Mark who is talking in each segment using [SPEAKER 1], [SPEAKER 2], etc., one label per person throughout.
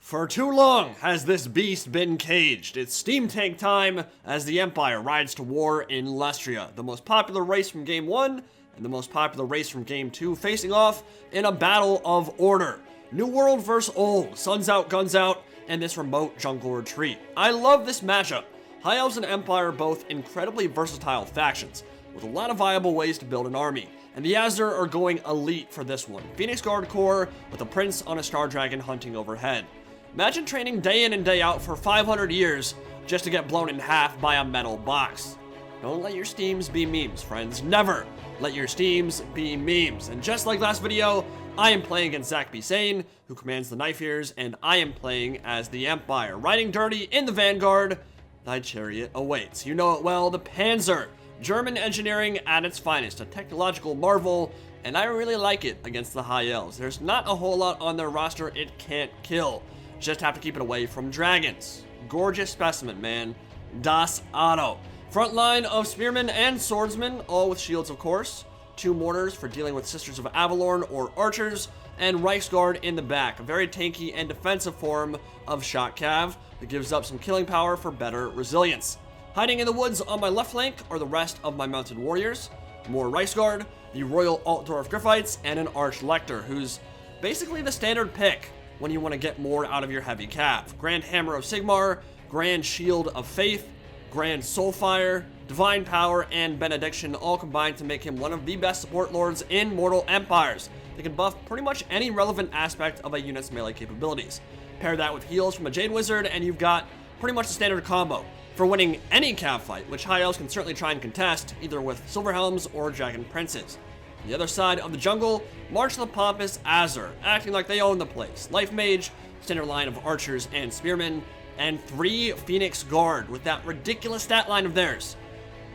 [SPEAKER 1] For too long has this beast been caged. It's steam tank time as the Empire rides to war in Lustria, the most popular race from Game 1 and the most popular race from Game 2, facing off in a battle of order. New world versus old, suns out, guns out, and this remote jungle retreat. I love this matchup. High Elves and Empire are both incredibly versatile factions, with a lot of viable ways to build an army. And the Azure are going elite for this one. Phoenix Guard Corps with a Prince on a Star Dragon hunting overhead. Imagine training day in and day out for 500 years just to get blown in half by a metal box. Don't let your STEAMS be memes, friends. Never let your STEAMS be memes. And just like last video, I am playing against Zach B. Sane, who commands the Knife Ears, and I am playing as the Empire. Riding dirty in the Vanguard, thy chariot awaits. You know it well, the Panzer. German engineering at its finest, a technological marvel, and I really like it against the High Elves. There's not a whole lot on their roster it can't kill. Just have to keep it away from dragons. Gorgeous specimen, man. Das Auto. Front line of spearmen and swordsmen, all with shields, of course. 2 mortars for dealing with Sisters of Avalorn or archers, and Reichsguard in the back. A very tanky and defensive form of Shock Cav that gives up some killing power for better resilience. Hiding in the woods on my left flank are the rest of my mounted warriors. More Reichsguard, the Royal Altdorf Griffites, and an Arch Lector, who's basically the standard pick when you want to get more out of your heavy cav. Grand Hammer of Sigmar, Grand Shield of Faith, Grand Soulfire, Divine Power, and Benediction all combined to make him one of the best support lords in Mortal Empires. They can buff pretty much any relevant aspect of a unit's melee capabilities. Pair that with heals from a Jade Wizard, and you've got pretty much the standard combo for winning any cav fight, which High Elves can certainly try and contest, either with Silverhelms or Dragon Princes. On the other side of the jungle, March of the Pompous Azure, acting like they own the place. Life Mage, standard line of archers and spearmen, and 3 Phoenix Guard with that ridiculous stat line of theirs.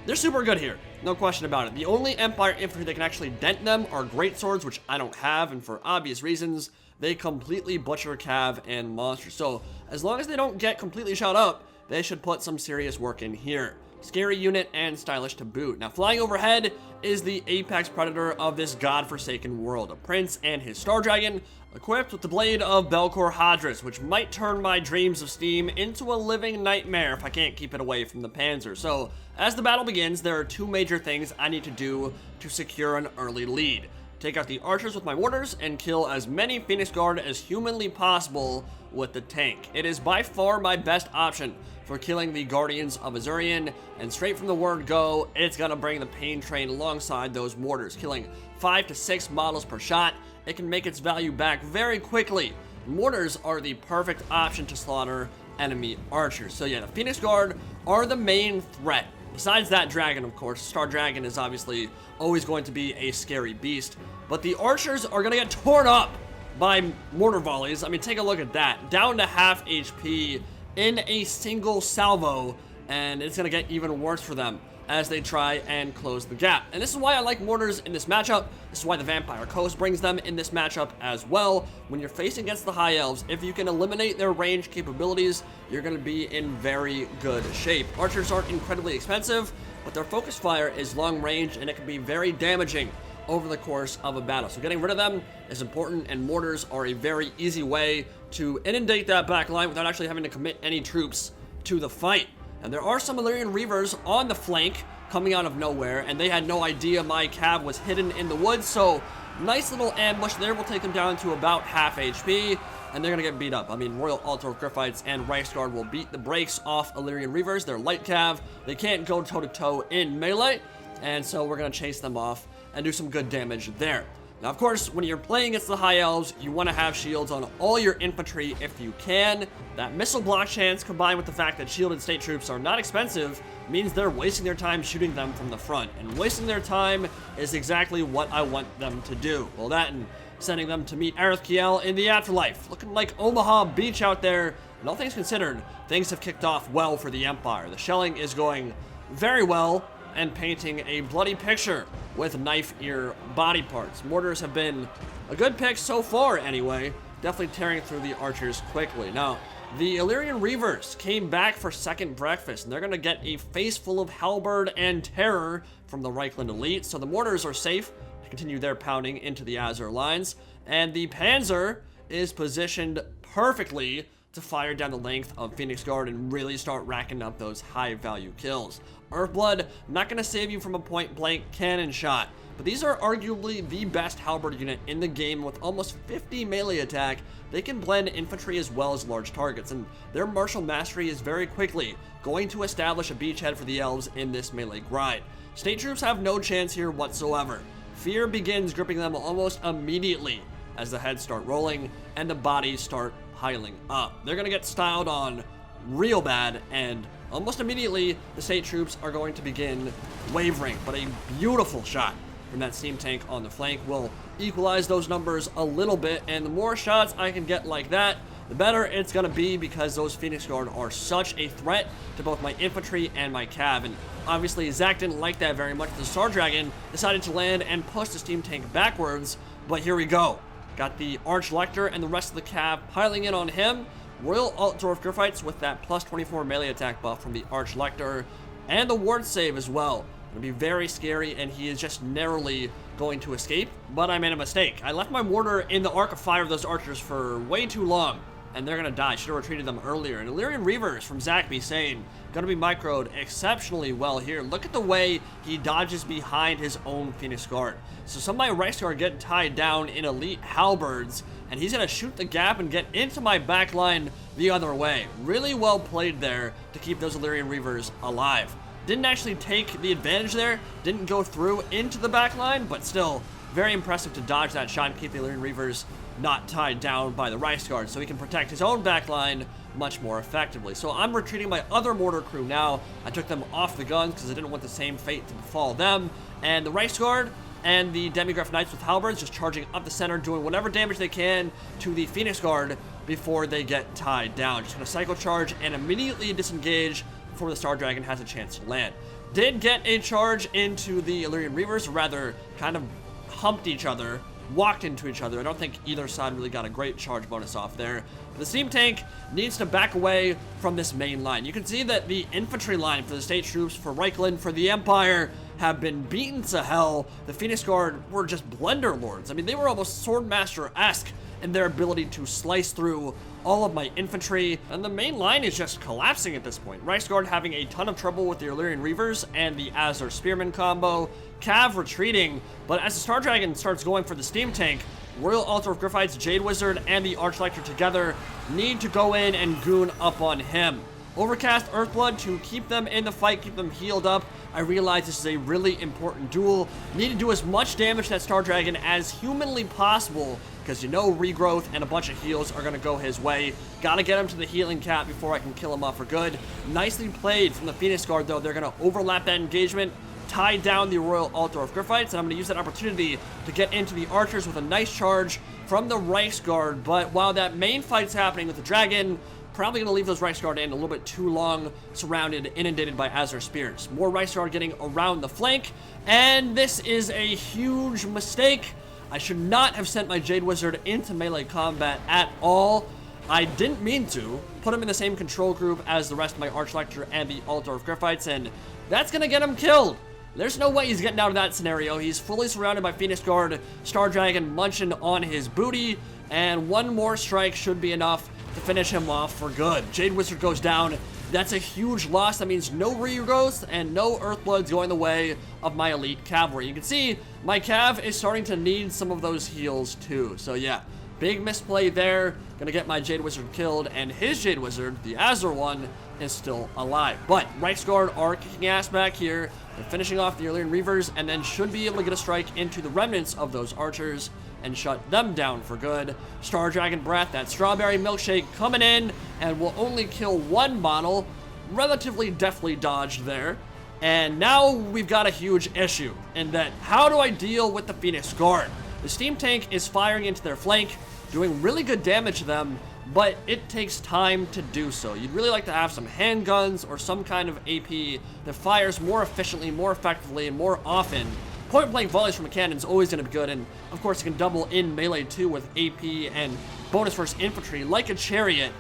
[SPEAKER 1] They're super good here, no question about it. The only Empire infantry that can actually dent them are greatswords, which I don't have, and for obvious reasons, they completely butcher cav and monsters. So as long as they don't get completely shot up, they should put some serious work in here. Scary unit and stylish to boot. Now, flying overhead is the apex predator of this godforsaken world, a prince and his Star Dragon, equipped with the blade of Belcor Hadris, which might turn my dreams of Steam into a living nightmare if I can't keep it away from the Panzer. So, as the battle begins, there are 2 major things I need to do to secure an early lead. Take out the archers with my mortars and kill as many Phoenix Guard as humanly possible with the tank. It is by far my best option for killing the Guardians of Azurian, and straight from the word go, it's gonna bring the pain train alongside those mortars, killing 5 to 6 models per shot. It can make its value back very quickly. Mortars are the perfect option to slaughter enemy archers. So yeah, the Phoenix Guard are the main threat. Besides that dragon, of course, Star Dragon is obviously always going to be a scary beast, but the archers are gonna get torn up by mortar volleys. I mean, take a look at that. Down to half HP in a single salvo, and it's gonna get even worse for them as they try and close the gap. And this is why I like mortars in this matchup. This is why the Vampire Coast brings them in this matchup as well. When you're facing against the High Elves, if you can eliminate their range capabilities, you're gonna be in very good shape. Archers aren't incredibly expensive, but their focus fire is long range, and it can be very damaging over the course of a battle. So getting rid of them is important, and mortars are a very easy way to inundate that back line without actually having to commit any troops to the fight. And there are some Illyrian Reavers on the flank coming out of nowhere, and they had no idea my cav was hidden in the woods, so nice little ambush there will take them down to about half HP, and they're gonna get beat up. I mean, Royal Altdorf Griffites and Reichsguard will beat the brakes off Illyrian Reavers. They're light cav, they can't go toe-to-toe in melee, and so we're gonna chase them off and do some good damage there. Now, of course, when you're playing against the High Elves, you want to have shields on all your infantry if you can. That missile block chance, combined with the fact that shielded state troops are not expensive, means they're wasting their time shooting them from the front. And wasting their time is exactly what I want them to do. Well, that and sending them to meet Aerith Kiel in the afterlife. Looking like Omaha Beach out there. And all things considered, things have kicked off well for the Empire. The shelling is going very well, and painting a bloody picture with knife ear body parts. Mortars have been a good pick so far anyway, definitely tearing through the archers quickly. Now, the Illyrian Reavers came back for second breakfast, and they're gonna get a face full of halberd and terror from the Reichland Elite, so the mortars are safe to continue their pounding into the Azure lines, and the Panzer is positioned perfectly to fire down the length of Phoenix Guard and really start racking up those high value kills. Earthblood, not going to save you from a point blank cannon shot, but these are arguably the best halberd unit in the game with almost 50 melee attack. They can blend infantry as well as large targets, and their martial mastery is very quickly going to establish a beachhead for the Elves in this melee grind. State troops have no chance here whatsoever. Fear begins gripping them almost immediately as the heads start rolling and the bodies start piling up. They're going to get styled on real bad, and almost immediately the state troops are going to begin wavering, but a beautiful shot from that steam tank on the flank will equalize those numbers a little bit, and the more shots I can get like that, the better it's going to be, because those Phoenix Guard are such a threat to both my infantry and my cav. And obviously Zach didn't like that very much. The Star Dragon decided to land and push the steam tank backwards, but here we go. Got the Arch Lector and the rest of the cav piling in on him. Royal Altdorf Griffites with that plus 24 melee attack buff from the Arch Lector, and the ward save as well. It'll be very scary, and he is just narrowly going to escape, but I made a mistake. I left my mortar in the arc of fire of those archers for way too long, and they're gonna die. Should have retreated them earlier. And Illyrian Reavers from Zach B. Sane gonna be microed exceptionally well here. Look at the way he dodges behind his own Phoenix Guard. So some of my Reichsguard get tied down in elite halberds, and he's gonna shoot the gap and get into my backline the other way. Really well played there to keep those Illyrian Reavers alive. Didn't actually take the advantage there, didn't go through into the backline, but still very impressive to dodge that shot and keep the Illyrian Reavers not tied down by the Reichsguard, so he can protect his own backline much more effectively. So I'm retreating my other mortar crew now. I took them off the guns because I didn't want the same fate to befall them, and the Reichsguard and the Demigraph Knights with halberds just charging up the center, doing whatever damage they can to the Phoenix Guard before they get tied down. Just gonna cycle charge and immediately disengage before the Star Dragon has a chance to land. Did get a charge into the Illyrian Reavers, or rather kind of humped each other, walked into each other. I don't think either side really got a great charge bonus off there. But the steam tank needs to back away from this main line. You can see that the infantry line for the state troops, for Reichland, for the Empire, have been beaten to hell. The Phoenix Guard were just blender lords. I mean, they were almost Swordmaster-esque in their ability to slice through all of my infantry, and the main line is just collapsing at this point. Reichsguard having a ton of trouble with the Illyrian Reavers and the Azure Spearman combo. Cav retreating, but as the Star Dragon starts going for the steam tank, Royal Altar of Griffites, Jade Wizard, and the Arch Lector together need to go in and goon up on him. Overcast Earthblood to keep them in the fight, keep them healed up. I realize this is a really important duel. Need to do as much damage to that Star Dragon as humanly possible, because you know regrowth and a bunch of heals are going to go his way. Gotta get him to the healing cap before I can kill him off for good. Nicely played from the Phoenix Guard, though. They're going to overlap that engagement, tie down the Royal Altar of Griffites, and I'm going to use that opportunity to get into the archers with a nice charge from the Reichsguard. But while that main fight's happening with the dragon, probably going to leave those Reichsguard in a little bit too long, surrounded, inundated by Azure Spears. More Reichsguard getting around the flank, and this is a huge mistake. I should not have sent my Jade Wizard into melee combat at all. I didn't mean to. Put him in the same control group as the rest of my Arch Lector and the Altar of Griffites, and that's going to get him killed. There's no way he's getting out of that scenario. He's fully surrounded by Phoenix Guard, Star Dragon munching on his booty, and one more strike should be enough to finish him off for good. Jade Wizard goes down. That's a huge loss. That means no regrowth and no Earthbloods going the way of my elite cavalry. You can see my cav is starting to need some of those heals too. So yeah, big misplay there. Gonna get my Jade Wizard killed, and his Jade Wizard, the Azure one, is still alive. But Reichsguard are kicking ass back here. They're finishing off the Illyrian Reavers, and then should be able to get a strike into the remnants of those archers and shut them down for good. Star Dragon Breath, that strawberry milkshake coming in, and will only kill one model. Relatively deftly dodged there. And now we've got a huge issue, in that how do I deal with the Phoenix Guard? The steam tank is firing into their flank, doing really good damage to them, but it takes time to do so. You'd really like to have some handguns or some kind of AP that fires more efficiently, more effectively, and more often. Point-blank volleys from a cannon is always going to be good, and of course it can double in melee too with AP and bonus versus infantry like a chariot,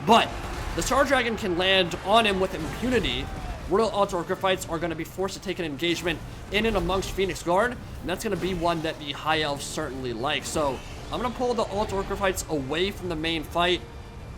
[SPEAKER 1] but the Star Dragon can land on him with impunity. Royal Altar of Griffites are going to be forced to take an engagement in and amongst Phoenix Guard, and that's going to be one that the High Elves certainly like. So I'm going to pull the Altar of Griffites away from the main fight.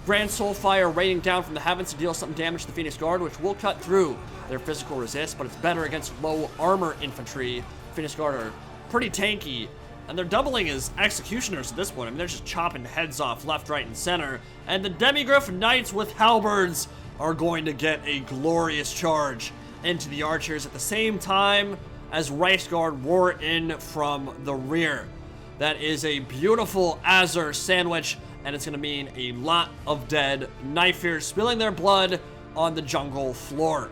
[SPEAKER 1] Grand Soulfire raining down from the heavens to deal some damage to the Phoenix Guard, which will cut through their physical resist, but it's better against low armor infantry. Phoenix Guard are pretty tanky, and they're doubling as executioners at this point. I mean, they're just chopping heads off left, right, and center. And the Demigryph Knights with halberds are going to get a glorious charge into the archers at the same time as Reichsguard roar in from the rear. That is a beautiful Azure sandwich, and it's going to mean a lot of dead Knifers spilling their blood on the jungle floor.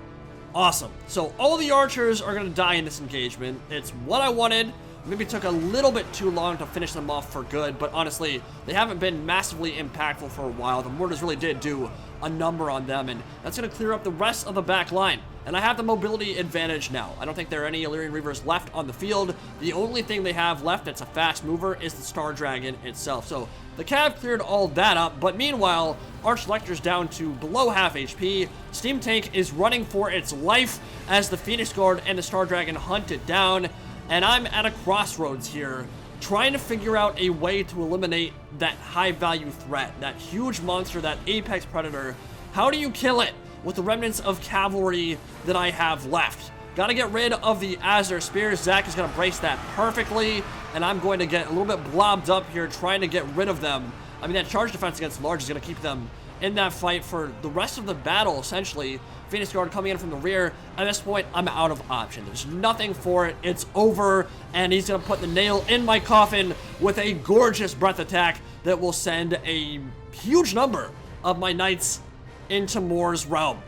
[SPEAKER 1] Awesome. So all the archers are going to die in this engagement. It's what I wanted. Maybe it took a little bit too long to finish them off for good, but honestly, they haven't been massively impactful for a while. The mortars really did do a number on them, and that's going to clear up the rest of the back line. And I have the mobility advantage now. I don't think there are any Illyrian Reavers left on the field. The only thing they have left that's a fast mover is the Star Dragon itself. So the Cav cleared all that up, but meanwhile, Archlector's down to below half HP. Steam Tank is running for its life as the Phoenix Guard and the Star Dragon hunt it down. And I'm at a crossroads here, trying to figure out a way to eliminate that high-value threat, that huge monster, that apex predator. How do you kill it with the remnants of cavalry that I have left? Gotta get rid of the Azure Spears. Zach is gonna brace that perfectly, and I'm going to get a little bit blobbed up here trying to get rid of them. I mean, that charge defense against large is gonna keep them in that fight for the rest of the battle, essentially. Phoenix Guard coming in from the rear. At this point, I'm out of option. There's nothing for it. It's over, and he's going to put the nail in my coffin with a gorgeous breath attack that will send a huge number of my knights into Mor's realm.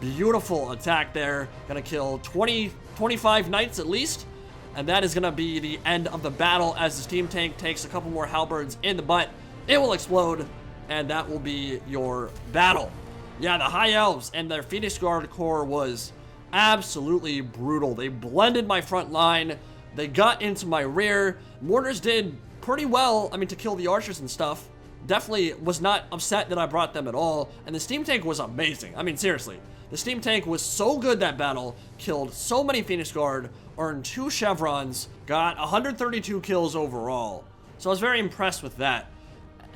[SPEAKER 1] Beautiful attack there. Going to kill 25 knights at least, and that is going to be the end of the battle as the Steam Tank takes a couple more halberds in the butt. It will explode, and that will be your battle. Yeah, the High Elves and their Phoenix Guard Corps was absolutely brutal. They blended my front line. They got into my rear. Mortars did pretty well, I mean, to kill the archers and stuff. Definitely was not upset that I brought them at all. And the Steam Tank was amazing. I mean, seriously. The Steam Tank was so good that battle. Killed so many Phoenix Guard. Earned 2 chevrons. Got 132 kills overall. So I was very impressed with that.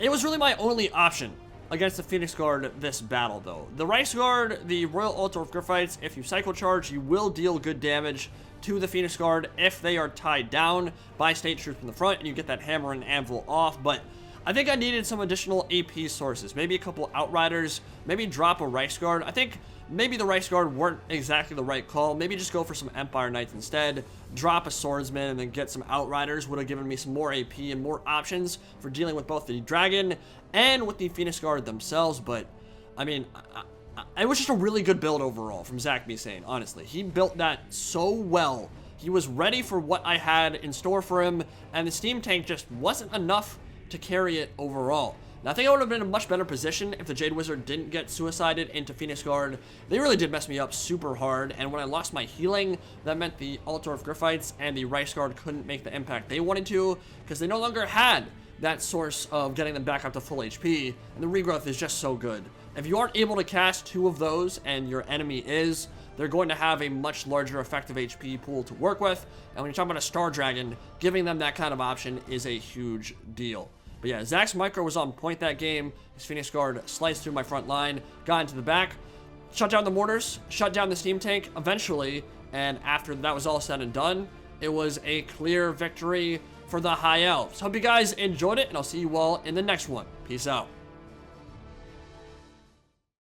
[SPEAKER 1] It was really my only option against the Phoenix Guard this battle, though. The Reichsguard, the Royal Altar of Griffites, if you cycle charge, you will deal good damage to the Phoenix Guard if they are tied down by state troops in the front and you get that hammer and anvil off. But I think I needed some additional AP sources, maybe a couple Outriders, maybe drop a Reichsguard. I think maybe the Reichsguard weren't exactly the right call. Maybe just go for some Empire Knights instead, drop a Swordsman, and then get some Outriders. Would have given me some more AP and more options for dealing with both the Dragon and with the Phoenix Guard themselves. But, I mean, it was just a really good build overall from Zach Misane, honestly. He built that so well. He was ready for what I had in store for him, and the Steam Tank just wasn't enough to carry it overall. Now, I think I would have been in a much better position if the Jade Wizard didn't get suicided into Phoenix Guard. They really did mess me up super hard, and when I lost my healing, that meant the Altar of Griffites and the Reichsguard couldn't make the impact they wanted to, because they no longer had that source of getting them back up to full HP, and the regrowth is just so good. If you aren't able to cast 2 of those, and your enemy is, they're going to have a much larger effective HP pool to work with, and when you're talking about a Star Dragon, giving them that kind of option is a huge deal. But yeah, Zach's micro was on point that game. His Phoenix Guard sliced through my front line, got into the back, shut down the mortars, shut down the Steam Tank eventually, and after that was all said and done, it was a clear victory for the High Elves. Hope you guys enjoyed it, and I'll see you all in the next one. Peace out.